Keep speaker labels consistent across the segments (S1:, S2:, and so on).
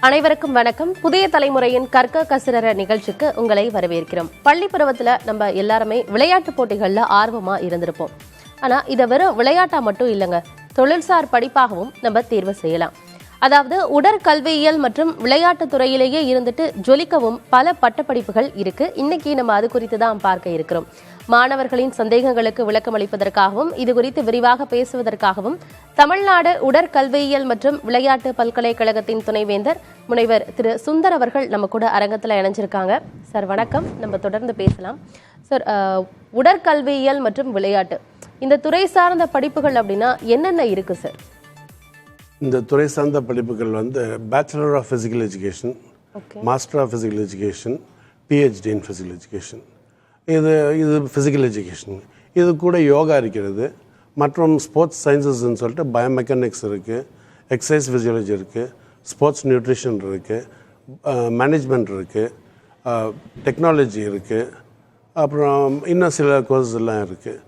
S1: அனைவருக்கும் வணக்கம். புதிய தலைமுறையின் கற்க கசரற நிகழ்ச்சிக்கு உங்களை வரவேற்கிறோம். பள்ளி பருவத்துல நம்ம எல்லாருமே விளையாட்டு போட்டிகள்ல ஆர்வமா இருந்திருப்போம். ஆனா இதை வெறும் விளையாட்டா மட்டும் இல்லைங்க, தொழில்சார் படிப்பாகவும் நம்ம தேர்வு செய்யலாம். அதாவது உடற்கல்வியியல் மற்றும் விளையாட்டு துறையிலேயே இருந்துட்டு ஜொலிக்கவும் பல பட்டப்படிப்புகள் இருக்கு. இன்னைக்கு நம்ம அது குறித்து தான் பார்க்க இருக்கிறோம். மாணவர்களின் சந்தேகங்களுக்கு விளக்கம் அளிப்பதற்காகவும் இது குறித்து விரிவாக பேசுவதற்காகவும் தமிழ்நாடு உடற்கல்வியியல் மற்றும் விளையாட்டு பல்கலைக்கழகத்தின் துணைவேந்தர் முனைவர் திரு சுந்தர் அவர்கள் நம்ம கூட அரங்கத்தில் இணைஞ்சிருக்காங்க. சார் வணக்கம். நம்ம தொடர்ந்து பேசலாம். சார், உடற்கல்வியியல் மற்றும் விளையாட்டு இந்த துறை சார்ந்த படிப்புகள் அப்படின்னா என்னென்ன இருக்கு சார்?
S2: இந்த துறை சார்ந்த படிப்புகள் bachelor of physical education, master of physical education, PhD in physical education. இது ஃபிசிக்கல் எஜுகேஷன். இது கூட யோகா இருக்கிறது, மற்றும் ஸ்போர்ட்ஸ் சயின்சஸ்ன்னு சொல்லிட்டு பயோமெக்கானிக்ஸ் இருக்குது, எக்ஸசைஸ் ஃபிசியாலஜி இருக்குது, ஸ்போர்ட்ஸ் நியூட்ரிஷன் இருக்குது, மேனேஜ்மெண்ட் இருக்குது, டெக்னாலஜி இருக்குது, அப்புறம் இன்னும் சில கோர்ஸ் எல்லாம் இருக்குது.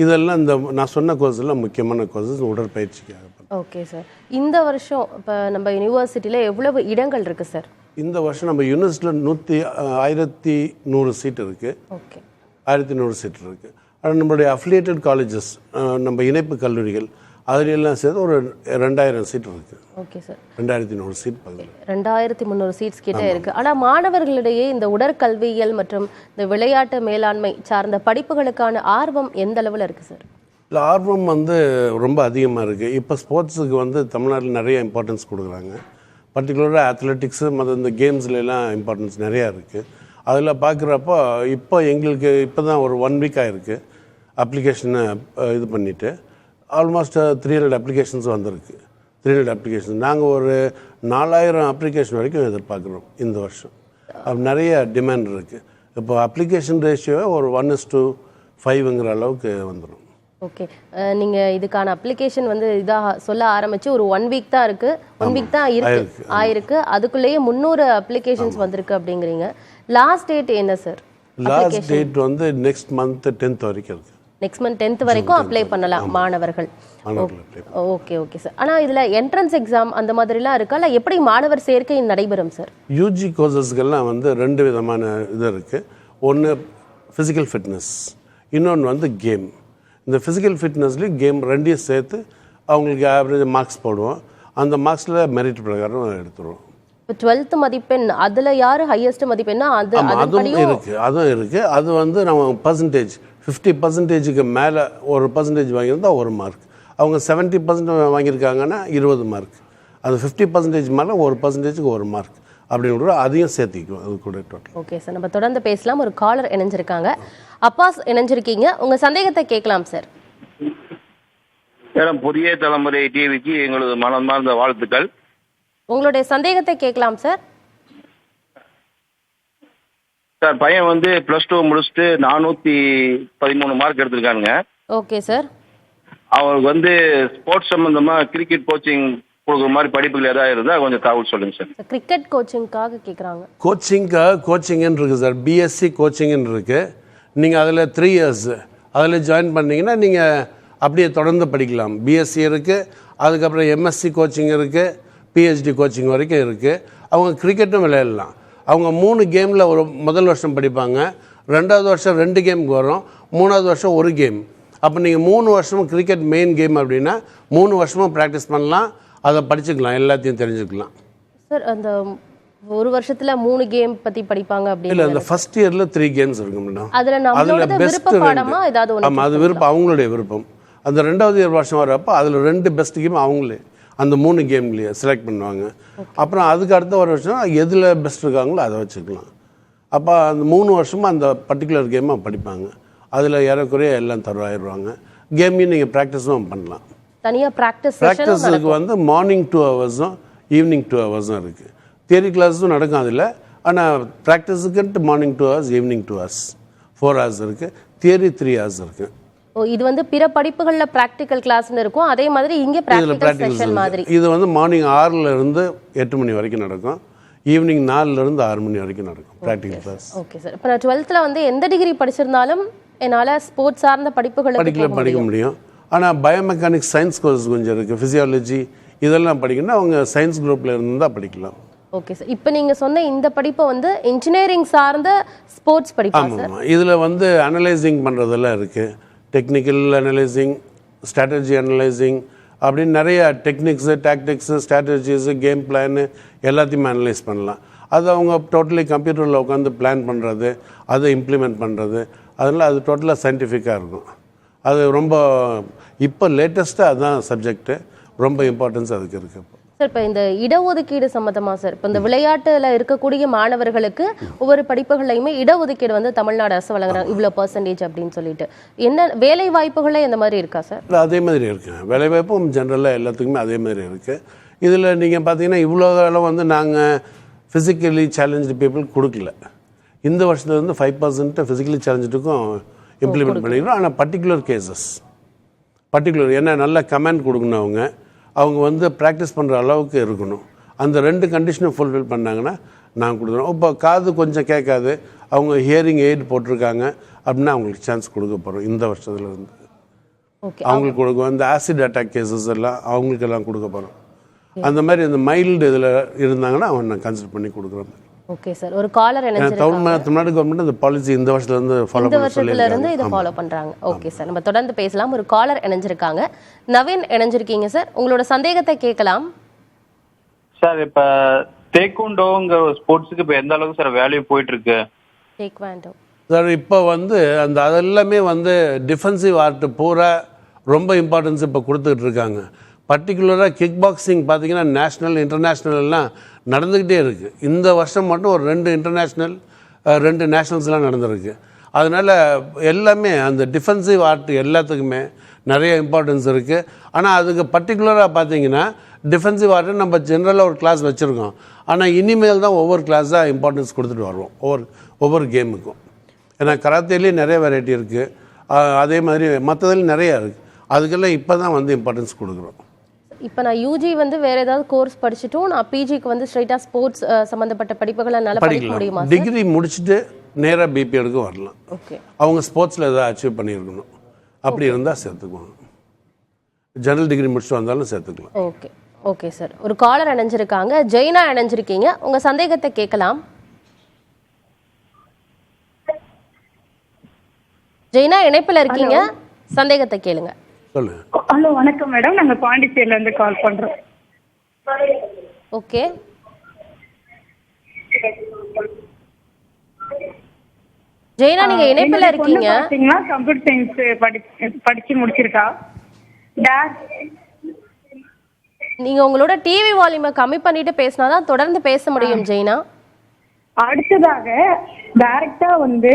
S2: இதெல்லாம் இந்த நான் சொன்ன கோர்ஸ் எல்லாம் முக்கியமான கோர்ஸஸ் உடற்பயிற்சிக்காக.
S1: Okay sir. இந்த வருஷம் இப்போ நம்ம யூனிவர்சிட்டியில் எவ்வளவு இடங்கள் இருக்குது சார்?
S2: இந்த வருஷம் நம்ம யூனிவர்சிட்டியில் 1100 சீட் இருக்குது.
S1: ஓகே,
S2: 1100 சீட் இருக்குது. ஆனால் நம்மளுடைய அஃபிலியேட்டட் காலேஜஸ், நம்ம இணைப்பு கல்லூரிகள் அதிலெல்லாம் சேர்த்து ஒரு 2000 சீட் இருக்குது.
S1: Okay sir.
S2: 2300 சீட் பக்கத்தில்
S1: 2300 சீட்ஸ் கிட்டே இருக்குது. ஆனால் மாணவர்களிடையே இந்த உடற்கல்வியியல் மற்றும் இந்த விளையாட்டு மேலாண்மை சார்ந்த படிப்புகளுக்கான ஆர்வம் எந்த அளவில் இருக்குது சார்?
S2: இல்லை, ஆர்வம் ரொம்ப அதிகமாக இருக்குது. இப்போ ஸ்போர்ட்ஸுக்கு தமிழ்நாட்டில் நிறைய இம்பார்ட்டன்ஸ் கொடுக்குறாங்க. பர்டிகுலராக அத்லெட்டிக்ஸு மற்ற இந்த கேம்ஸ்லாம் இம்பார்ட்டன்ஸ் நிறையா இருக்குது. அதில் பார்க்குறப்போ இப்போ எங்களுக்கு இப்போ தான் ஒரு 1 வீக் ஆகிருக்கு அப்ளிகேஷனை இது பண்ணிவிட்டு. ஆல்மோஸ்ட் 300 அப்ளிகேஷன்ஸ் வந்திருக்கு. 300 அப்ளிகேஷன். நாங்கள் ஒரு 4000 அப்ளிகேஷன் வரைக்கும் எதிர்பார்க்குறோம் இந்த வருஷம். நிறைய டிமாண்ட் இருக்குது. இப்போ அப்ளிகேஷன் ரேஷியோவை ஒரு 1:5ங்கிற அளவுக்கு வந்துடும்.
S1: ஓகே, நீங்கள் இதுக்கான அப்ளிகேஷன் இதாக சொல்ல ஆரம்பித்து ஒரு 1 வீக் தான் இருக்குது. 1 வீக் தான் ஆயிருக்கு. அதுக்குள்ளேயே 300 அப்ளிகேஷன்ஸ் வந்திருக்கு அப்படிங்கிறீங்க. லாஸ்ட் டேட் என்ன sir?
S2: Last date next month 10th வரைக்கும் இருக்குது.
S1: நெக்ஸ்ட் மந்த் 10th வரைக்கும் அப்ளை பண்ணலாம் மாணவர்கள். Okay okay sir. ஆனால் இதில் என்ட்ரன்ஸ் எக்ஸாம் அந்த மாதிரிலாம் இருக்கா, இல்லை எப்படி மாணவர் சேர்க்கை நடைபெறும் சார்?
S2: யூஜி கோர்சஸ்கெல்லாம் 2 விதமான இது இருக்குது. ஒன்று ஃபிசிக்கல் ஃபிட்னஸ், இன்னொன்று கேம். இந்த ஃபிசிக்கல் ஃபிட்னஸ்லேயும் கேம் ரெண்டையும் சேர்த்து அவங்களுக்கு ஆவரேஜ் மார்க்ஸ் போடுவோம். அந்த மார்க்ஸில் மெரிட் பிரகாரம் எடுத்துருவோம்.
S1: இப்போ 12th மதிப்பெண் அதில் யார் ஹையஸ்ட் மதிப்பெண்ணா?
S2: அதுவும் இருக்குது. அது நம்ம பர்சன்டேஜ் 50% மேலே ஒரு பர்சன்டேஜ் வாங்கியிருந்தால் ஒரு மார்க். அவங்க 70% வாங்கியிருக்காங்கன்னா 20 மார்க். அது 50% மேலே ஒரு பர்சன்டேஜுக்கு ஒரு மார்க் அப்படின்னு அதையும் சேர்த்திக்குவோம் அது கூட டோட்டல்.
S1: ஓகே சார், நம்ம தொடர்ந்து பேசலாம். ஒரு காலர் இணைஞ்சிருக்காங்க. அப்பாஸ் இணைஞ்சிருக்கீங்க, உங்க சந்தேகத்தை கேட்கலாம் சார்.
S3: மேடம், புதிய தலைமுறை டிவிக்கு எங்களது மனமார்ந்த வாழ்த்துக்கள்.
S1: உங்களுடைய சந்தேகத்தை கேட்கலாம் சார்.
S3: சார், பையன் +2 முடிச்சுட்டு 413 மார்க் எடுத்திருக்கானுங்க.
S1: Okay sir.
S3: அவருக்கு ஸ்போர்ட்ஸ் சம்பந்தமா கிரிக்கெட் கோச்சிங் கொடுக்குற மாதிரி படிப்புகள் ஏதாவது இருந்தால் கொஞ்சம் தகவல் சொல்லுங்க சார்.
S1: கிரிக்கெட் கோச்சிங்காக கேட்குறாங்க.
S2: கோச்சிங்னு இருக்குது சார். பிஎஸ்சி கோச்சிங்னு இருக்குது. நீங்கள் அதில் 3 இயர்ஸ் அதில் ஜாயின் பண்ணிங்கன்னா நீங்கள் அப்படியே தொடர்ந்து படிக்கலாம். பிஎஸ்சி இருக்குது, அதுக்கப்புறம் எம்எஸ்சி கோச்சிங் இருக்குது, பிஹெச்டி கோச்சிங் வரைக்கும் இருக்குது. அவங்க கிரிக்கெட்டும் விளையாடலாம். அவங்க 3 கேமில் ஒரு முதல் வருஷம் படிப்பாங்க, 2வது வருஷம் 2 கேமுக்கு வரும், 3வது வருஷம் 1 கேம். அப்போ நீங்கள் 3 வருஷமும் கிரிக்கெட் மெயின் கேம் அப்படின்னா 3 வருஷமும் ப்ராக்டிஸ் பண்ணலாம், அதை படிச்சுக்கலாம், எல்லாத்தையும் தெரிஞ்சுக்கலாம்.
S1: சார், அந்த ஒரு வருஷத்துல 3 கேம் பற்றி படிப்பாங்க அப்படின்னு
S2: இல்லை, அந்த ஃபர்ஸ்ட் இயரில் 3 கேம்ஸ் இருக்கு மேடம்.
S1: அதில் பெஸ்ட் பாடமா ஏதாவது ஒன்று?
S2: ஆமாம், அது விருப்பம், அவங்களுடைய விருப்பம். அந்த 2வது இயர் வருஷம் வரப்போ அதில் 2 பெஸ்ட் கேம் அவங்களே அந்த 3 கேம்லேயே செலக்ட் பண்ணுவாங்க. அப்புறம் அதுக்கு அடுத்த ஒரு வருஷம் எதில் பெஸ்ட் இருக்காங்களோ அதை வச்சுக்கலாம். அப்போ அந்த 3 வருஷமும் அந்த பர்டிகுலர் கேமை படிப்பாங்க. அதில் ஏறக்குறைய எல்லாம் தருவாயிருவாங்க. கேமையும் நீங்கள் ப்ராக்டிஸும் பண்ணலாம்.
S1: தனியாக
S2: ப்ராக்டிஸுக்கு மார்னிங் 2 ஹவர்ஸும் ஈவினிங் 2 ஹவர்ஸும் இருக்குது. தியரி கிளாஸும் நடக்கும் அதில். ஆனால் ப்ராக்டிஸுக்குன்ட்டு morning 2 hours, evening 2 hours, 4 hours இருக்குது. தியரி 3 ஹவர்ஸ் இருக்குது.
S1: இது பிற படிப்புகள்ல பிராக்டிகல் கிளாஸ்னு இருக்கும், அதே மாதிரி இங்க பிராக்டிகல் செஷன் மாதிரி.
S2: இது மார்னிங் 6ல இருந்து 8 மணி வரைக்கும் நடக்கும். ஈவினிங் 4ல இருந்து 6 மணி வரைக்கும் நடக்கும் பிராக்டிகல் கிளாஸ்.
S1: Okay sir. இப்போ நான் 12th எந்த டிகிரி படிச்சிருந்தாலும் என்னால் ஸ்போர்ட்ஸ் சார்ந்த படிப்புகளுக்கு
S2: படிக்க முடியும். ஆனால் பயோமெக்கானிக்ஸ் சயின்ஸ் கோர்ஸ் கொஞ்சம் இருக்குது. ஃபிசியாலஜி இதெல்லாம் படிக்கணும்னா அவங்க சயின்ஸ் குரூப்பில் இருந்தால் படிக்கலாம்.
S1: Okay sir. இப்போ நீங்க சொன்ன இந்த படிப்பை வந்து இன்ஜினியரிங் சார்ந்த ஸ்போர்ட்ஸ் படிப்பா சார்?
S2: ஆமாம், இதில் வந்து அனலைசிங் பண்ணுறதெல்லாம் இருக்குது. டெக்னிக்கல் அனலைசிங், ஸ்ட்ராட்டஜி அனலைசிங் அப்படின்னு நிறைய techniques, tactics, strategies, game plan எல்லாத்தையுமே அனலைஸ் பண்ணலாம். அது அவங்க டோட்டலி கம்ப்யூட்டரில் உட்காந்து பிளான் பண்ணுறது, அதை இம்ப்ளிமெண்ட் பண்ணுறது, அதனால் அது டோட்டலாக சயின்டிஃபிக்காக இருக்கும். அது ரொம்ப இப்போ லேட்டஸ்ட்டாக அதுதான் சப்ஜெக்ட்டு, ரொம்ப இம்பார்ட்டன்ஸ் அதுக்கு இருக்குது.
S1: சார் இப்போ இந்த இடஒதுக்கீடு சம்மந்தமாக சார், இப்போ இந்த விளையாட்டில் இருக்கக்கூடிய மாணவர்களுக்கு ஒவ்வொரு படிப்புகளையுமே இடஒதுக்கீடு வந்து தமிழ்நாடு அரசு வழங்குறாங்க, இவ்வளோ பர்சன்டேஜ் அப்படின்னு சொல்லிட்டு. என்ன வேலை வாய்ப்புகளே இந்த மாதிரி இருக்கா சார்?
S2: இல்லை, அதே மாதிரி இருக்குது. வேலைவாய்ப்பும் ஜென்ரலாக எல்லாத்துக்குமே அதே மாதிரி இருக்குது. இதில் நீங்கள் பார்த்தீங்கன்னா இவ்வளோ காலம் வந்து நாங்கள் ஃபிசிக்கலி சேலஞ்சு பீப்புள் கொடுக்கல. இந்த வருஷத்துலேருந்து 5% ஃபிசிக்கலி சேலஞ்சுக்கும் இம்ப்ளிமெண்ட் பண்ணிக்கிறோம். ஆனால் பர்டிகுலர் கேசஸ், ஏன்னா நல்ல கமெண்ட் கொடுக்கணும், அவங்க வந்து ப்ராக்டிஸ் பண்ணுற அளவுக்கு இருக்கணும். அந்த 2 கண்டிஷனும் ஃபுல்ஃபில் பண்ணாங்கன்னா நாங்கள் கொடுக்குறோம். இப்போ காது கொஞ்சம் கேட்காது, அவங்க ஹியரிங் எய்ட் போட்டிருக்காங்க அப்படின்னா அவங்களுக்கு சான்ஸ் கொடுக்க போகிறோம் இந்த வருஷத்துலேருந்து. அவங்களுக்கு கொடுக்குவோம். இந்த ஆசிட் அட்டாக் கேசஸ் எல்லாம் அவங்களுக்கெல்லாம் கொடுக்க போகிறோம். அந்த மாதிரி இந்த மைல்டு இதில் இருந்தாங்கன்னா அவங்க நான் கன்சிடர் பண்ணி கொடுக்குறோம்.
S1: Okay sir. ஒரு காலர்
S2: தமிழ்நாடு கவர்மெண்ட் இந்த பாலிசி இந்த வருஷத்துலேருந்து
S1: ஃபாலோ பண்ணுறாங்க. ஓகே சார், நம்ம தொடர்ந்து பேசலாம். ஒரு காலர் இணைஞ்சிருக்காங்க. நவீன் இணைஞ்சிருக்கீங்க சார், உங்களோட சந்தேகத்தை கேட்கலாம்
S4: சார். இப்போ டேக்வாண்டோங்கிற ஸ்போர்ட்ஸுக்கு இப்போ எந்த அளவுக்கு சார் வேல்யூ போயிட்டு இருக்கு?
S1: டேக்வாண்டோ
S2: சார் இப்போ வந்து அந்த அதெல்லாமே வந்து டிஃபென்சிவ் ஆர்ட் பூரா ரொம்ப இம்பார்ட்டன்ஸ் இப்போ கொடுத்துக்கிட்டு இருக்காங்க. பர்டிகுலராக கிக் பாக்ஸிங் பார்த்தீங்கன்னா நேஷ்னல் இன்டர்நேஷ்னல் எல்லாம் நடந்துக்கிட்டே இருக்குது. இந்த வருஷம் மட்டும் ஒரு 2 இன்டர்நேஷ்னல் 2 நேஷ்னல்ஸ்லாம் நடந்திருக்கு. அதனால் எல்லாமே அந்த டிஃபென்சிவ் ஆர்ட் எல்லாத்துக்குமே நிறைய இம்பார்ட்டன்ஸ் இருக்குது. ஆனால் அதுக்கு பர்டிகுலராக பார்த்தீங்கன்னா டிஃபென்சிவ் ஆர்ட்டு நம்ம ஜென்ரலாக ஒரு கிளாஸ் வச்சுருக்கோம். ஆனால் இனிமேல் தான் ஒவ்வொரு கிளாஸாக இம்பார்ட்டன்ஸ் கொடுத்துட்டு வருவோம் ஒவ்வொரு கேமுக்கும். ஏன்னா கராத்தேலேயும் நிறைய வெரைட்டி இருக்குது, அதே மாதிரி மற்றதுலையும் நிறையா இருக்குது. அதுக்கெல்லாம் இப்போ தான் வந்து இம்பார்ட்டன்ஸ் கொடுக்குறோம்.
S1: இப்போ நான் யூஜி வந்து வேற ஏதாவது கோர்ஸ் படிச்சுட்டும் நான் பிஜிக்கு வந்து ஸ்ட்ரைட்டாக ஸ்போர்ட்ஸ் சம்மந்தப்பட்ட படிப்புகளை என்னால் படிக்க முடியுமா?
S2: டிகிரி முடிச்சுட்டு நேராக பிபிஎடுக்கு வரலாம்.
S1: ஓகே,
S2: அவங்க ஸ்போர்ட்ஸில் எதாவது அச்சீவ் பண்ணியிருக்கணும், அப்படி இருந்தால் சேர்த்துக்குவாங்க. ஜெனரல் டிகிரி முடிச்சுட்டு வந்தாலும் சேர்த்துக்கலாம்.
S1: Okay okay sir. ஒரு காலர் இணைஞ்சிருக்காங்க. ஜெயினா இணைஞ்சிருக்கீங்க, உங்கள் சந்தேகத்தை கேட்கலாம். ஜெயினா இணைப்பில் இருக்கீங்க, சந்தேகத்தை கேளுங்க.
S5: ஹலோ, வணக்கம் மேடம். நாங்க பாண்டிச்சேரியில இருந்து கால் பண்றோம்.
S1: ஓகே, ஜெயினா நீங்க இணைப்பில் இருக்கீங்க.
S5: பாத்தீங்களா கம்ப்யூட்டர் சயின்ஸ் படிச்சு முடிச்சிருக்கா.
S1: நீங்க உங்களோட டிவி வால்யூமை கம்மி பண்ணிட்டு பேசினாதான் தொடர்ந்து பேச முடியும் ஜெயினா.
S5: அடுத்ததாக டைரக்டா வந்து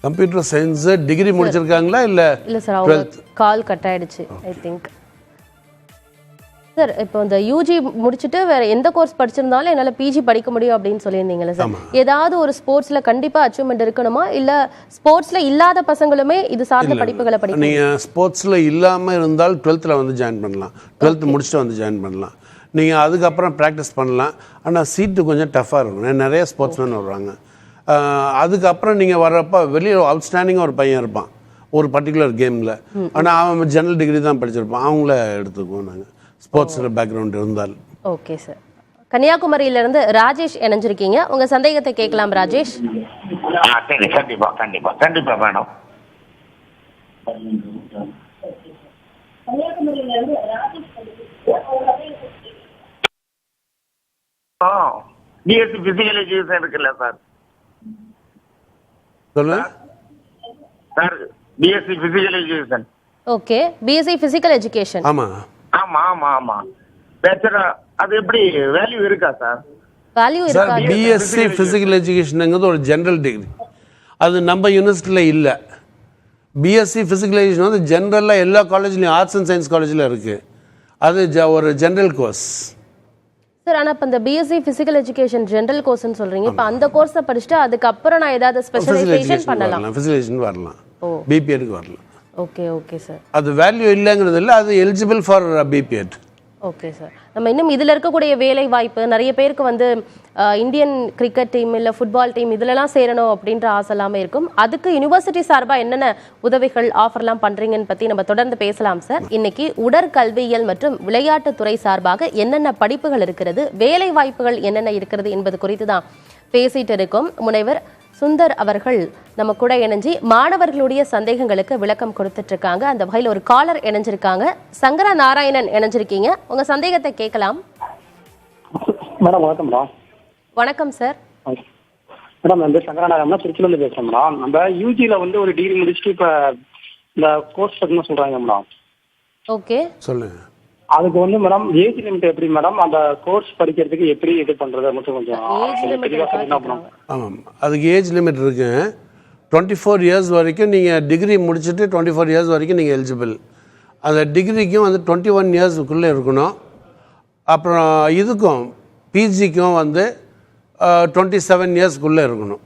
S2: கம்ப்யூட்டர் சயின்ஸ் டிகிரி முடிச்சிருக்காங்களா?
S1: இல்ல சார், அவங்க கால் கட் ஆயிடுச்சு ஐ திங்க். சார் இப்போ இந்த யூஜி முடிச்சுட்டு வேற எந்த கோர்ஸ் படிச்சிருந்தாலும் என்னால பிஜி படிக்க முடியும் அப்படின்னு சொல்லியிருந்தீங்கல்ல சார், ஏதாவது ஒரு ஸ்போர்ட்ஸ்ல கண்டிப்பா அச்சீவ்மெண்ட் இருக்கணுமா, இல்ல ஸ்போர்ட்ஸ்ல இல்லாத பசங்களுமே இது சார்ந்த படிப்புகளை படிக்கலாம்?
S2: நீங்க ஸ்போர்ட்ஸ்ல இல்லாம இருந்தால் 12th வந்து ஜாயின் பண்ணலாம், 12th முடிச்சுட்டு வந்து ஜாயின் பண்ணலாம். நீங்கள் அதுக்கப்புறம் ப்ராக்டிஸ் பண்ணலாம். ஆனால் சீட்டு கொஞ்சம் டஃப்பாக இருக்கும், நிறைய ஸ்போர்ட்ஸ்மேன் வருவாங்க. அதுக்கப்புறம் நீங்கள் வர்றப்போ வெளியே அவுட்ஸ்டாண்டிங்காக ஒரு பையன் இருப்பான் ஒரு பர்டிகுலர் கேமில், ஆனால் அவன் ஜெனரல் டிகிரி தான் படிச்சிருப்பான், அவங்கள எடுத்துக்குவோம் நாங்கள் ஸ்போர்ட்ஸில் பேக்ரவுண்ட் இருந்தால்.
S1: Okay sir. கன்னியாகுமரியிலிருந்து ராஜேஷ் இணைஞ்சிருக்கீங்க, உங்கள் சந்தேகத்தை கேட்கலாம் ராஜேஷ்.
S6: சரி, கண்டிப்பா கண்டிப்பா கண்டிப்பா மேடம். பிஎஸ்சி பிசிக்கல் எஜுகேஷன் இருக்குல்ல சார்?
S2: சொல்லுங்க
S6: sir, BSc physical education.
S1: Okay, BSc physical education.
S2: ஆமா
S6: ஆமா ஆமா ஆமா. பேச்சுலர் அது எப்படி வேல்யூ இருக்கா சார்?
S1: வேல்யூ இருக்கா?
S2: பிஎஸ்சி பிசிக்கல் எஜுகேஷன்ங்கிறது ஒரு ஜெனரல் டிகிரி, அது நம்ம யூனிவர்சிட்டியில் இல்லை. பிஎஸ்சி பிசிக்கல் எஜுகேஷன் வந்து ஜென்ரலாக எல்லா காலேஜ்லையும், ஆர்ட்ஸ் அண்ட் சயின்ஸ் காலேஜில் இருக்குது, அது ஒரு ஜென்ரல் கோர்ஸ்
S1: சார். ஆனால் இப்போ இந்த பிஎஸ்சி பிசிக்கல் எஜுகேஷன் ஜென்ரல் கோர்ஸ்னு சொல்கிறீங்க, இப்போ அந்த கோர்ஸை படிச்சுட்டு அதுக்கப்புறம் நான் ஏதாவது ஸ்பெஷலைசேஷன் பண்ணலாம்,
S2: ஃபிசிக்கலைசேஷன் வரலாம், பிபிஎட்க்கு வரலாம்.
S1: Okay okay sir.
S2: அது வேல்யூ இல்லைங்கிறது இல்லை, அது eligible for BPEd.
S1: Okay sir. நம்ம இன்னும் இதில் இருக்கக்கூடிய வேலை வாய்ப்பு நிறைய பேருக்கு வந்து இந்தியன் கிரிக்கெட் டீம் இல்லை ஃபுட்பால் டீம் இதிலலாம் சேரணும் அப்படின்ற ஆசை எல்லாமே இருக்கும். அதுக்கு யூனிவர்சிட்டி சார்பாக என்னென்ன உதவிகள் ஆஃபர்லாம் பண்ணுறீங்கன்னு பற்றி நம்ம தொடர்ந்து பேசலாம் சார். இன்னைக்கு உடற்கல்வியியல் மற்றும் விளையாட்டுத்துறை சார்பாக என்னென்ன படிப்புகள் இருக்கிறது, வேலை வாய்ப்புகள் என்னென்ன இருக்கிறது என்பது குறித்து தான் பேசிட்டு இருக்கோம். முனைவர் சுந்தர் அவர்கள் நம்ம கூட இணைஞ்சி மாணவர்களுடைய சந்தேகங்களுக்கு விளக்கம் கொடுத்துட்டு இருக்காங்க. அந்த வகையில் ஒரு காலர் இணைஞ்சிருக்காங்க. சங்கரா நாராயணன் இணைஞ்சிருக்கீங்க, உங்க சந்தேகத்தை கேட்கலாம்.
S7: மேடம் வணக்கம் மேடம்.
S1: வணக்கம் சார்.
S7: மேடம் என் பேர் சங்கரா நாராயணன், திருச்சியிலேருந்து பேசுகிறேன் மேடம். நம்ம யூஜியில் வந்து ஒரு டிகிரி முடிச்சுட்டு இப்போ இந்த கோர்ஸ் பற்றின சொல்கிறாங்க மேடம்.
S1: ஓகே
S2: சொல்லுங்க.
S7: அதுக்கு வந்து மேடம் ஏஜ் லிமிட் எப்படி மேடம், அந்த கோர்ஸ் படிக்கிறதுக்கு எப்படி இது பண்ணுறது மட்டும் கொஞ்சம் தெளிவாக சொல்லுங்க மேடம்.
S2: ஆமாம், அதுக்கு ஏஜ் லிமிட் இருக்கு. 24 இயர்ஸ் வரைக்கும் நீங்கள் டிகிரி முடிச்சுட்டு 24 இயர்ஸ் வரைக்கும் நீங்கள் எலிஜிபிள். அந்த டிகிரிக்கும் வந்து 21 இயர்ஸுக்குள்ளே இருக்கணும். அப்புறம் இதுக்கும் பிஜிக்கும் வந்து 27 இயர்ஸ்க்குள்ளே இருக்கணும்.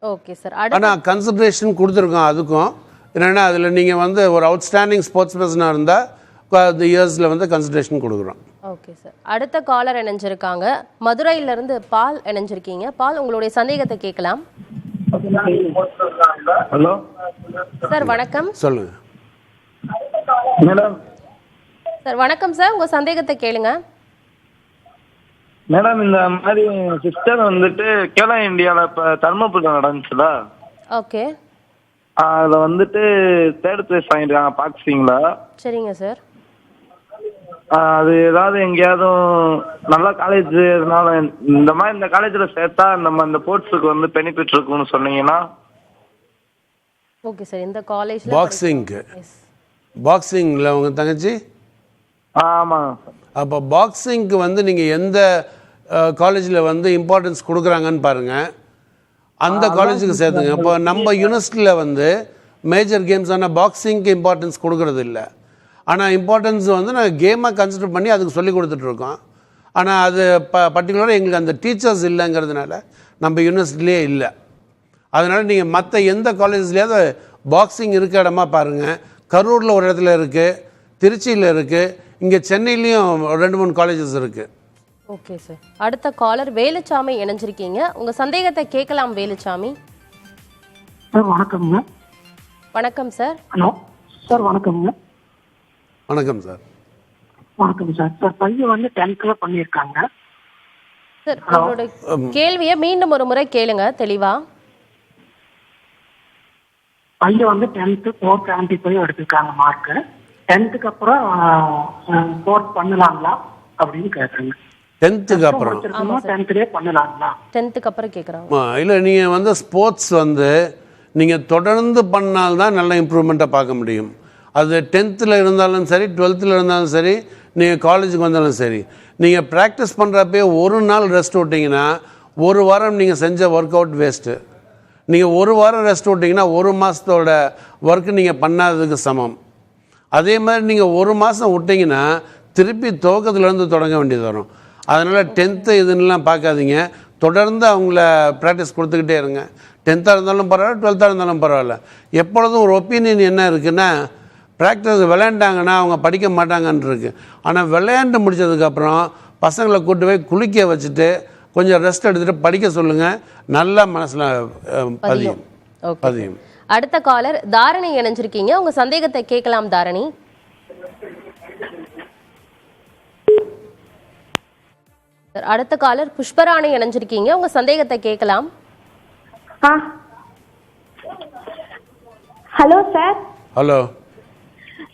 S1: Okay sir.
S2: ஆனால் கன்சிடரேஷன் கொடுத்துருக்கோம் அதுக்கும். என்னென்னா அதில் நீங்கள் வந்து ஒரு அவுட்ஸ்டாண்டிங் ஸ்போர்ட்ஸ் பர்சனாக இருந்தால் அந்த இயர்ஸில் வந்து கன்சிடரேஷன் கொடுக்குறோம்.
S1: Okay sir. அடுத்த காலர் இணைஞ்சிருக்காங்க. மதுரையிலிருந்து பால் இணைஞ்சிருக்கீங்க. பால், உங்களுடைய சந்தேகத்தை கேட்கலாம்.
S6: ஹலோ
S1: சார் வணக்கம்.
S2: சொல்லுங்க
S6: மேடம்.
S1: சார் வணக்கம் சார், உங்க சந்தேகத்தை கேளுங்க.
S6: மேடம் இந்த மாதிரி சிஸ்டர் வந்துட்டு கேலோ இந்தியாவில் இப்போ தர்மபுரியில் நடந்துச்சுல,
S1: ஓகே
S6: அதில் வந்துட்டு 3rd பிளேஸ் வாங்கியிருக்காங்க பாக்ஸிங்கில்.
S1: சரிங்க சார்.
S6: அது ஏதாவது எங்கேயாவது நல்ல காலேஜ் இதனால இந்த மாதிரி இந்த காலேஜில் சேர்த்தா நம்ம இந்த ஸ்போர்ட்ஸுக்கு வந்து பெனிஃபிட் இருக்குன்னு சொன்னீங்கன்னா.
S1: Okay sir. இந்த காலேஜ்ல
S2: பாக்ஸிங்கில் உங்கள் தங்கச்சி?
S6: ஆமாங்க.
S2: அப்போ பாக்ஸிங்க்கு வந்து நீங்கள் எந்த காலேஜில் வந்து இம்பார்ட்டன்ஸ் கொடுக்குறாங்கன்னு பாருங்கள், அந்த காலேஜுக்கு சேர்த்துங்க. இப்போ நம்ம யூனிவர்சிட்டியில் வந்து மேஜர் கேம்ஸான பாக்ஸிங்க்கு இம்பார்ட்டன்ஸ் கொடுக்கறது இல்லை. ஆனால் இம்பார்ட்டன்ஸ் வந்து நாங்கள் கேமாக கன்சிடர் பண்ணி அதுக்கு சொல்லி கொடுத்துட்ருக்கோம். ஆனால் அது பர்டிகுலராக எங்களுக்கு அந்த டீச்சர்ஸ் இல்லைங்கிறதுனால நம்ம யூனிவர்சிட்டிலே இல்லை. அதனால் நீங்கள் மற்ற எந்த காலேஜ்லேயாவது பாக்ஸிங் இருக்க இடமா பாருங்கள். கரூரில் ஒரு இடத்துல இருக்குது, திருச்சியில் இருக்குது, இங்கே சென்னையிலையும் 2-3 காலேஜஸ் இருக்குது.
S1: Okay sir. அடுத்த காலர் வேலுச்சாமி இணைஞ்சிருக்கீங்க, உங்க சந்தேகத்தை கேட்கலாம். வேலுச்சாமி
S7: சார் வணக்கம்ங்க.
S1: வணக்கம் சார்.
S7: ஹலோ சார் வணக்கம்ங்க.
S2: வணக்கம் சார்.
S7: வணக்கம் சார். சார் பையன் வந்து 10th பண்ணியிருக்காங்க
S1: சார். உங்களோட கேள்வியை மீண்டும் ஒரு முறை கேளுங்க தெளிவா.
S7: பையன் வந்து 10th 475 எடுத்திருக்காங்க மார்க்கு. 10th அப்புறம் கோர்ஸ் பண்ணலாங்களா அப்படின்னு கேட்குறேங்க.
S2: 10th அப்புறம்
S7: 10th பண்ணலாங்களா?
S1: 10th அப்புறம் கேட்குறாங்க.
S2: இல்லை, நீங்கள் வந்து ஸ்போர்ட்ஸ் வந்து நீங்கள் தொடர்ந்து பண்ணால்தான் நல்ல இம்ப்ரூவ்மெண்ட்டை பார்க்க முடியும். அது 10th இருந்தாலும் சரி, 12th இருந்தாலும் சரி, நீங்கள் காலேஜுக்கு வந்தாலும் சரி, நீங்கள் ப்ராக்டிஸ் பண்ணுறப்பே ஒரு நாள் ரெஸ்ட் விட்டிங்கன்னா ஒரு வாரம் நீங்கள் செஞ்ச ஒர்க் அவுட் வேஸ்ட்டு. நீங்கள் ஒரு வாரம் ரெஸ்ட் விட்டிங்கன்னா ஒரு மாதத்தோட ஒர்க்கு நீங்கள் பண்ணாததுக்கு சமம். அதே மாதிரி நீங்கள் ஒரு மாதம் விட்டிங்கன்னா திருப்பி துவக்கத்துலேருந்து தொடங்க வேண்டியது வரும். அதனால் 10th இதுன்னெலாம் பார்க்காதீங்க, தொடர்ந்து அவங்கள ப்ராக்டிஸ் கொடுத்துக்கிட்டே இருங்க. 10th இருந்தாலும் பரவாயில்ல, 12th இருந்தாலும் பரவாயில்ல. எப்பொழுதும் ஒரு ஒப்பீனியன் என்ன இருக்குன்னா, ப்ராக்டிஸ் விளையாண்டாங்கன்னா அவங்க படிக்க மாட்டாங்கன்னு இருக்கு. ஆனால் விளையாண்டு முடித்ததுக்கப்புறம் பசங்களை கூட்டு போய் குளிக்க வச்சுட்டு கொஞ்சம் ரெஸ்ட் எடுத்துகிட்டு படிக்க சொல்லுங்கள், நல்லா மனசில் பதியும்.
S1: அடுத்த காலர் தாரணி இணைஞ்சிருக்கீங்க, உங்க சந்தேகத்தை கேட்கலாம். தாரணி அடுத்த காலர் புஷ்பராணி இணைஞ்சிருக்கீங்க, உங்க சந்தேகத்தை கேட்கலாம்.
S8: Hello sir.
S2: Hello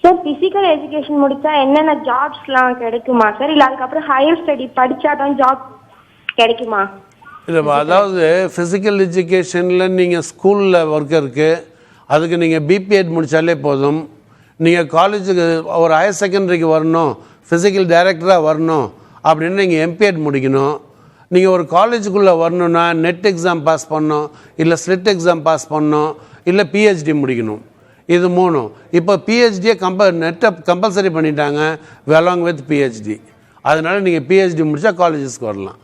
S8: sir, physical education முடிச்சா என்னென்ன ஜாப்ஸ்லாம் கிடைக்குமா சார்? இல்லை அதுக்கப்புறம் ஹையர் ஸ்டடி படிச்சாதான் ஜாப் கிடைக்குமா?
S2: இல்லை, அதாவது ஃபிசிக்கல் எஜுகேஷனில் நீங்கள் ஸ்கூலில் ஒர்க் இருக்குது, அதுக்கு நீங்கள் பிபிஎட் முடித்தாலே போதும். நீங்கள் காலேஜுக்கு ஒரு ஹையர் செகண்டரிக்கு வரணும், ஃபிசிக்கல் டைரக்டராக வரணும் அப்படின்னு நீங்கள் எம்பிஎட் முடிக்கணும். நீங்கள் ஒரு காலேஜுக்குள்ளே வரணுன்னா நெட் எக்ஸாம் பாஸ் பண்ணணும், இல்லை ஸ்லிட் எக்ஸாம் பாஸ் பண்ணணும், இல்லை பிஹெச்டி முடிக்கணும். இது 3. இப்போ பிஹெச்டியை நெட்டை கம்பல்சரி பண்ணிட்டாங்க அலாங் வித் பிஹெச்டி. அதனால நீங்கள் பிஹெச்டி முடித்தா காலேஜஸ்க்கு வரலாம்.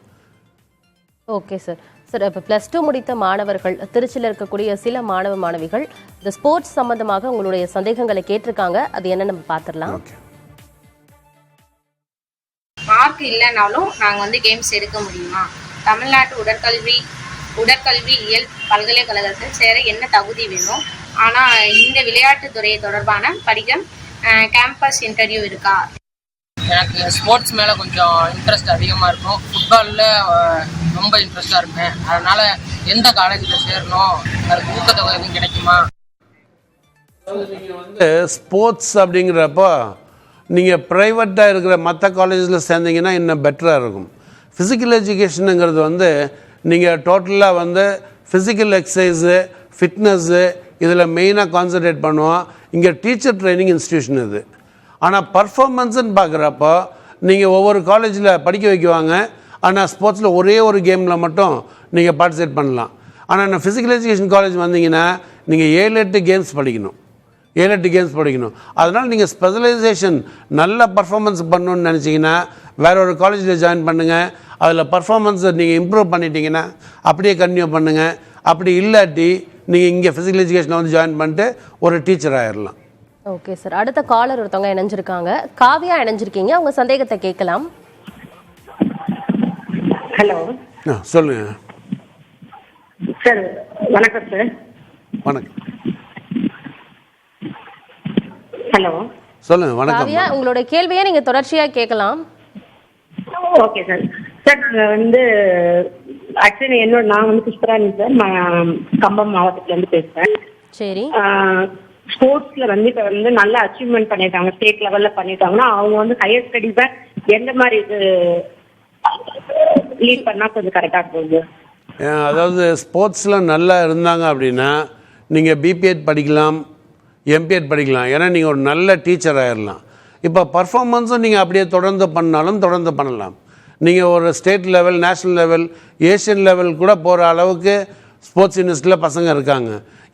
S1: Okay sir. சார், இப்போ +2 முடித்த மாணவர்கள், திருச்சியில் இருக்கக்கூடிய சில மாணவ மாணவிகள் இந்த ஸ்போர்ட்ஸ் சம்பந்தமாக உங்களுடைய சந்தேகங்களை கேட்டிருக்காங்க. அது என்ன நம்ம பார்த்துடலாம்.
S2: ஓகே.
S9: மார்க் இல்லைனாலும் நாங்கள் வந்து கேம்ஸ் எடுக்க முடியுமா? தமிழ்நாட்டு உடற்கல்வியியல் பல்கலைக்கழகத்தில் சேர என்ன தகுதி வேணும்? ஆனால் இந்த விளையாட்டுத்துறை தொடர்பான படிக்க கேம்பஸ் இன்டர்வியூ இருக்கா?
S10: எனக்கு ஸ்போர்ட்ஸ் மேலே கொஞ்சம் இன்ட்ரெஸ்ட் அதிகமாக இருக்கும். ஃபுட்பாலில் ரொம்ப இன்ட்ரெஸ்டாக இருப்பேன். அதனால் எந்த காலேஜில் சேரணும், அதுக்கு ஊக்கத்தொகை எதுவும் கிடைக்குமா?
S2: நீங்கள் வந்து ஸ்போர்ட்ஸ் அப்படிங்கிறப்போ நீங்கள் ப்ரைவேட்டாக இருக்கிற மற்ற காலேஜில் சேர்ந்தீங்கன்னா இன்னும் பெட்டராக இருக்கும். ஃபிசிக்கல் எஜுகேஷனுங்கிறது வந்து நீங்கள் டோட்டலாக வந்து ஃபிசிக்கல் எக்ஸசைஸு, ஃபிட்னஸ்ஸு இதில் மெயினாக கான்சன்ட்ரேட் பண்ணுவோம். இங்கே டீச்சர் ட்ரைனிங் இன்ஸ்டியூஷன் இது. ஆனால் பர்ஃபார்மன்ஸுன்னு பார்க்குறப்போ நீங்கள் ஒவ்வொரு காலேஜில் படிக்க வைக்குவாங்க. ஆனால் ஸ்போர்ட்ஸில் ஒரே ஒரு கேமில் மட்டும் நீங்கள் பார்ட்டிசிபேட் பண்ணலாம். ஆனால் நான் ஃபிசிக்கல் எஜுகேஷன் காலேஜ் வந்தீங்கன்னா நீங்கள் 7-8 கேம்ஸ் படிக்கணும். அதனால் நீங்கள் ஸ்பெஷலைசேஷன் நல்ல பர்ஃபார்மன்ஸ் பண்ணணுன்னு நினச்சிங்கன்னா வேற ஒரு காலேஜில் ஜாயின் பண்ணுங்கள். அதில் பர்ஃபார்மன்ஸை நீங்கள் இம்ப்ரூவ் பண்ணிட்டீங்கன்னா அப்படியே கன்டினியூ பண்ணுங்கள். அப்படி இல்லாட்டி நீங்கள் இங்கே ஃபிசிக்கல் எஜுகேஷனில் வந்து ஜாயின் பண்ணிட்டு ஒரு டீச்சர் ஆகிடலாம்.
S1: ஓகே சார், அடுத்த காலர் ஒருத்தவங்க இணைஞ்சிருக்காங்க. காவியா இணைஞ்சிருக்கீங்க, உங்க சந்தேகத்தை கேட்கலாம்.
S5: ஹலோ
S2: சொல்லுங்க
S5: சார். வணக்கம் சார்.
S2: வணக்கம்.
S5: ஹலோ
S2: சொல்லுங்க. வணக்கம்.
S1: காவியா, உங்களுடைய கேள்வியை நீங்க தொடர்ச்சியா கேட்கலாம்.
S5: Okay sir. சார் நாங்கள் வந்து ஆக்சுவலி நான் வந்து புஷ்பராணி சார், கம்பம் மாவட்டத்துலேருந்து பேசுகிறேன்.
S1: சரி.
S5: ஸ்போர்ட்ஸ்ல வந்து இப்போ வந்து நல்ல அச்சீவ்மெண்ட் பண்ணிட்டாங்க, ஸ்டேட் லெவல்ல பண்ணிட்டாங்கன்னா அவங்க வந்து ஹையர் ஸ்டடீஸை எந்த மாதிரி இது லீட் பண்ணால் கொஞ்சம் கரெக்டாக இருக்கும்?
S2: அதாவது ஸ்போர்ட்ஸில் நல்லா இருந்தாங்க அப்படின்னா நீங்கள் பிபிஎட் படிக்கலாம், எம்பிஎட் படிக்கலாம். ஏன்னா நீங்கள் ஒரு நல்ல டீச்சர் ஆகிடலாம். இப்போ பர்ஃபார்மன்ஸும் நீங்கள் அப்படியே தொடர்ந்து பண்ணாலும் தொடர்ந்து பண்ணலாம். நீங்கள் ஒரு state level, national level, Asian level கூட போகிற அளவுக்கு ஸ்போர்ட்ஸ் யூனிவர்சிட்டியில் பசங்க இருக்காங்க.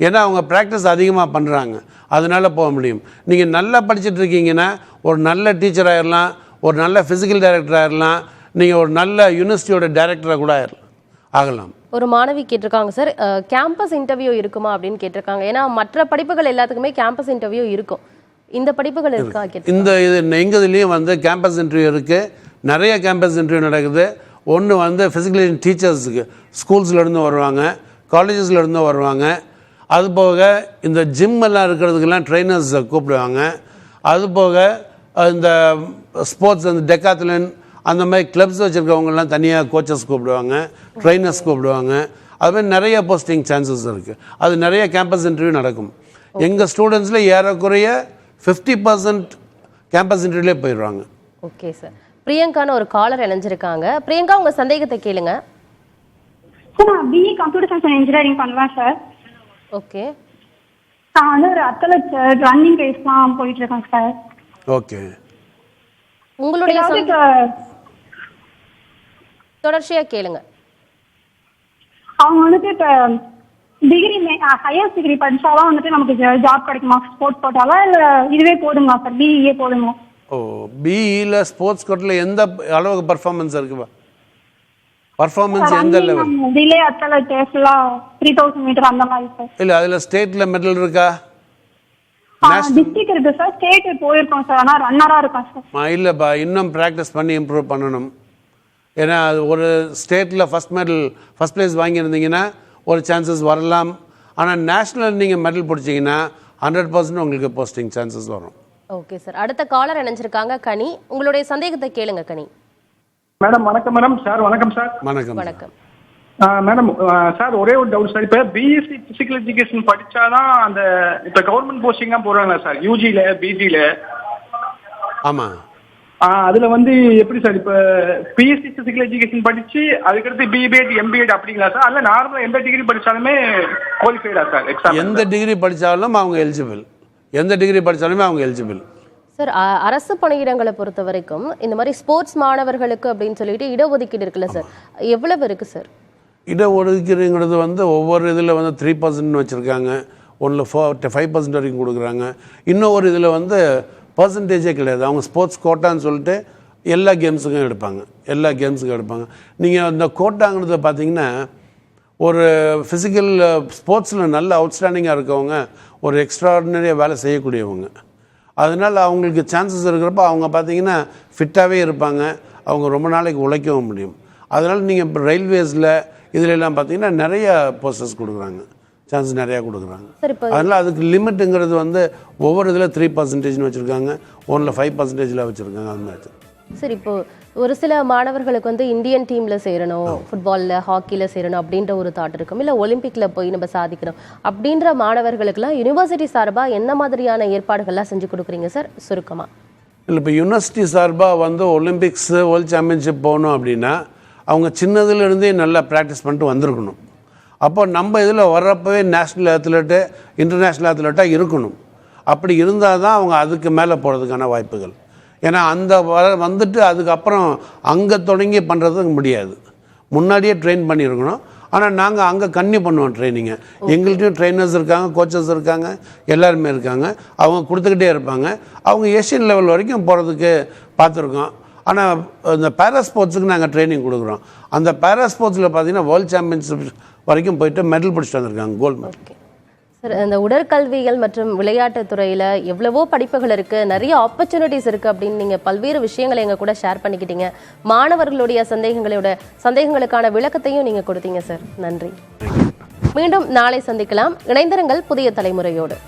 S2: ஏன்னா அவங்க ப்ராக்டிஸ் அதிகமாக பண்ணுறாங்க, அதனால போக முடியும். நீங்கள் நல்லா படிச்சுட்டு இருக்கீங்கன்னா ஒரு நல்ல டீச்சர் ஆகிடலாம், ஒரு நல்ல ஃபிசிக்கல் டைரக்டர் ஆகிடலாம், நீங்கள் ஒரு நல்ல யூனிவர்சிட்டியோட டைரக்டராக கூட ஆகலாம்.
S1: ஒரு மாணவி கேட்டிருக்காங்க சார், கேம்பஸ் இன்டர்வியூ இருக்குமா அப்படின்னு கேட்டிருக்காங்க. ஏன்னா மற்ற படிப்புகள் எல்லாத்துக்குமே கேம்பஸ் இன்டர்வியூ இருக்கும், இந்த படிப்புகள் இருக்கா?
S2: இந்த இது எங்கள் இதுலேயும் வந்து கேம்பஸ் இன்டர்வியூ இருக்குது. நிறைய கேம்பஸ் இன்டர்வியூ நடக்குது. ஒன்று வந்து ஃபிசிக்கல் டீச்சர்ஸுக்கு ஸ்கூல்ஸ்லேருந்து வருவாங்க, காலேஜஸ்லேருந்து வருவாங்க. அதுபோக இந்த ஜிம் எல்லாம் இருக்கிறதுக்கெல்லாம் ட்ரைனர்ஸை கூப்பிடுவாங்க. அதுபோக இந்த ஸ்போர்ட்ஸ், அந்த டெக்காத்லன் அந்த மாதிரி கிளப்ஸ் வச்சுருக்கவங்கலாம் தனியாக கோச்சஸ் கூப்பிடுவாங்க, ட்ரைனர்ஸ் கூப்பிடுவாங்க. அதுமாதிரி நிறைய போஸ்டிங் சான்சஸ் இருக்குது. அது நிறைய கேம்பஸ் இன்டர்வியூ நடக்கும். எங்கள் ஸ்டூடெண்ட்ஸில் ஏறக்குறைய 50% கேம்பஸ் இன்டர்வியூலே போயிடுவாங்க.
S1: Okay sir. பிரியங்கான ஒரு காலர் இணைஞ்சிருக்காங்க. பிரியங்கா, உங்கள் சந்தேகத்தை கேளுங்க.
S8: சார் நான் BE computer science and engineering பண்ணுவேன் சார்.
S1: ஓகே.
S8: நான் வந்து ஒரு அத்லெட் சார், ரன்னிங் ரேஸ்லாம் போயிட்டு இருக்கேன் சார்.
S2: ஓகே.
S1: உங்களுடைய தொடர்ச்சியா கேளுங்க.
S8: அவங்க வந்துட்டு இப்போ டிகிரி ஹையர் டிகிரி படிச்சாலும் வந்துட்டு நமக்கு ஜாப் கிடைக்குமா? ஸ்போர்ட்ஸ் கோட்டாவா இல்லை இதுவே போதுங்களா சார்? பிஇஏ போதுங்களா?
S2: பிஇல ஸ்போர்ட்ஸ் கோட்டாவில் எந்த அளவுக்கு பர்ஃபார்மன்ஸ் இருக்குவா? பர்ஃபார்மன்ஸ் எந்த லெவல்?
S8: டிலே அத்லெட் ஃபுல்லா 3000 மீட்டர் அந்த மாதிரி சார்.
S2: இல்லை, அதில் ஸ்டேட்டில் மெடல் இருக்கா?
S8: டிஸ்ட்ரிக்ட் இருக்கு சார், ஸ்டேட் போயிருக்கோம் சார், ஆனால் ரன்னராக இருக்கோம் சார்.
S2: இல்லைப்பா, இன்னும் ப்ராக்டிஸ் பண்ணி இம்ப்ரூவ் பண்ணணும். ஏன்னா அது ஒரு ஸ்டேட்டில் ஃபஸ்ட் ப்ளேஸ் வாங்கியிருந்தீங்கன்னா ஒரு சான்சஸ் வரலாம். ஆனால் நேஷ்னல் நீங்கள் மெடல் பிடிச்சிங்கன்னா 100% உங்களுக்கு போஸ்டிங் சான்சஸ் வரும்.
S1: Okay sir. அடுத்த காலர் இணைஞ்சிருக்காங்க கனி. உங்களுடைய சந்தேகத்தை கேளுங்க கனி.
S7: மேடம் வணக்கம். மேடம் சார் வணக்கம் சார்.
S2: வணக்கம்.
S1: வணக்கம்
S7: மேடம். சார் ஒரே ஒரு டவுட் சார். இப்போ பிஎஸ்சி பிசிக்கல் எஜுகேஷன் படிச்சாதான் அந்த இப்போ கவர்மெண்ட் போஸ்டிங்காக போடுறாங்களா சார், யூஜியில் பிஜியில்?
S2: ஆமாம்.
S7: அதில் வந்து எப்படி சார் இப்போ பிஎஸ்சி பிசிக்கல் எஜுகேஷன் படித்து அதுக்கடுத்து பிபிஎட் எம்பிஎட் அப்படிங்களா சார்? அல்ல நார்மலாக எந்த டிகிரி படித்தாலுமே குவாலிஃபைடா சார் எக்ஸாம்?
S2: எந்த டிகிரி படித்தாலும் அவங்க எலிஜிபிள்.
S1: சார், அரசு பணியிடங்களை பொறுத்த வரைக்கும் இந்த மாதிரி ஸ்போர்ட்ஸ் மாணவர்களுக்கு அப்படின்னு சொல்லிட்டு இடஒதுக்கீடு இருக்குல்ல சார், எவ்வளவு இருக்கு சார்?
S2: இடஒதுக்கீடுங்கிறது வந்து ஒவ்வொரு இதில் வந்து 3% வச்சுருக்காங்க, ஒன்றில் 5% வரைக்கும் கொடுக்குறாங்க. இன்னும் ஒரு இதில் வந்து பர்சன்டேஜே கிடையாது. அவங்க ஸ்போர்ட்ஸ் கோட்டான்னு சொல்லிட்டு எல்லா கேம்ஸுக்கும் எடுப்பாங்க. நீங்கள் அந்த கோட்டாங்கிறத பார்த்தீங்கன்னா ஒரு ஃபிசிக்கல் ஸ்போர்ட்ஸில் நல்ல அவுட்ஸ்டாண்டிங்காக இருக்கவங்க, ஒரு எக்ஸ்ட்ராடினரியாக வேலை செய்யக்கூடியவங்க. அதனால் அவங்களுக்கு சான்சஸ் இருக்கிறப்ப அவங்க பார்த்தீங்கன்னா ஃபிட்டாகவே இருப்பாங்க. அவங்க ரொம்ப நாளைக்கு உழைக்கவும் முடியும். அதனால் நீங்கள் இப்போ ரயில்வேஸில் இதிலெல்லாம் பார்த்தீங்கன்னா நிறைய போஸ்டர்ஸ் கொடுக்குறாங்க, சான்ஸ் நிறையா கொடுக்குறாங்க. அதனால் அதுக்கு லிமிட்டுங்கிறது வந்து ஒவ்வொரு இதில் 3% வச்சுருக்காங்க, ஒன்றில் 5% வச்சுருக்காங்க, அந்த மாதிரி.
S1: சரி, இப்போ ஒரு சில மாணவர்களுக்கு வந்து இந்தியன் டீமில் சேரணும், ஃபுட்பாலில் ஹாக்கியில் சேரணும் அப்படின்ற ஒரு தாட் இருக்கும், இல்லை ஒலிம்பிக்கில் போய் நம்ம சாதிக்கணும் அப்படின்ற மாணவர்களுக்கெல்லாம் யூனிவர்சிட்டி சார்பாக என்ன மாதிரியான ஏற்பாடுகள்லாம் செஞ்சு கொடுக்குறீங்க சார் சுருக்கமாக?
S2: இல்லை, இப்போ யூனிவர்சிட்டி சார்பாக வந்து ஒலிம்பிக்ஸ், வேர்ல்டு சாம்பியன்ஷிப் போகணும் அப்படின்னா அவங்க சின்னதுலேருந்தே நல்லா ப்ராக்டிஸ் பண்ணிட்டு வந்திருக்கணும். அப்போ நம்ம இதில் வர்றப்பவே நேஷ்னல் அத்லெட்டு, இன்டர்நேஷ்னல் அத்லெட்டாக இருக்கணும். அப்படி இருந்தால் தான் அவங்க அதுக்கு மேலே போகிறதுக்கான வாய்ப்புகள். ஏன்னா அந்த வந்துட்டு அதுக்கப்புறம் அங்கே தொடங்கி பண்ணுறதுக்கு முடியாது, முன்னாடியே ட்ரெயின் பண்ணியிருக்கணும். ஆனால் நாங்கள் அங்கே கன்னியூ பண்ணுவோம் ட்ரைனிங்கை. எங்கள்கிட்டையும் ட்ரைனர்ஸ் இருக்காங்க, கோச்சஸ் இருக்காங்க, எல்லாருமே இருக்காங்க. அவங்க கொடுத்துக்கிட்டே இருப்பாங்க. அவங்க ஏஷியன் லெவல் வரைக்கும் போகிறதுக்கு பார்த்துருக்கோம். ஆனால் இந்த பேரா ஸ்போர்ட்ஸுக்கு நாங்கள் ட்ரைனிங் கொடுக்குறோம். அந்த பேரா ஸ்போர்ட்ஸில் பார்த்தீங்கன்னா வேர்ல்டு சாம்பியன்ஷிப் வரைக்கும் போயிட்டு மெடல் பிடிச்சிட்டு வந்திருக்காங்க, கோல்டு மெடல்.
S1: சார், இந்த உடற்கல்விகள் மற்றும் விளையாட்டுத் துறையில் எவ்வளவோ படிப்புகள் இருக்குது, நிறைய ஆப்பர்ச்சுனிட்டிஸ் இருக்குது அப்படின்னு நீங்கள் பல்வேறு விஷயங்களை எங்கள் கூட ஷேர் பண்ணிக்கிட்டீங்க. மாணவர்களுடைய சந்தேகங்களுக்கான விளக்கத்தையும் நீங்கள் கொடுத்தீங்க சார். நன்றி. மீண்டும் நாளை சந்திக்கலாம். இணைந்திருங்கள் புதிய தலைமுறையோடு.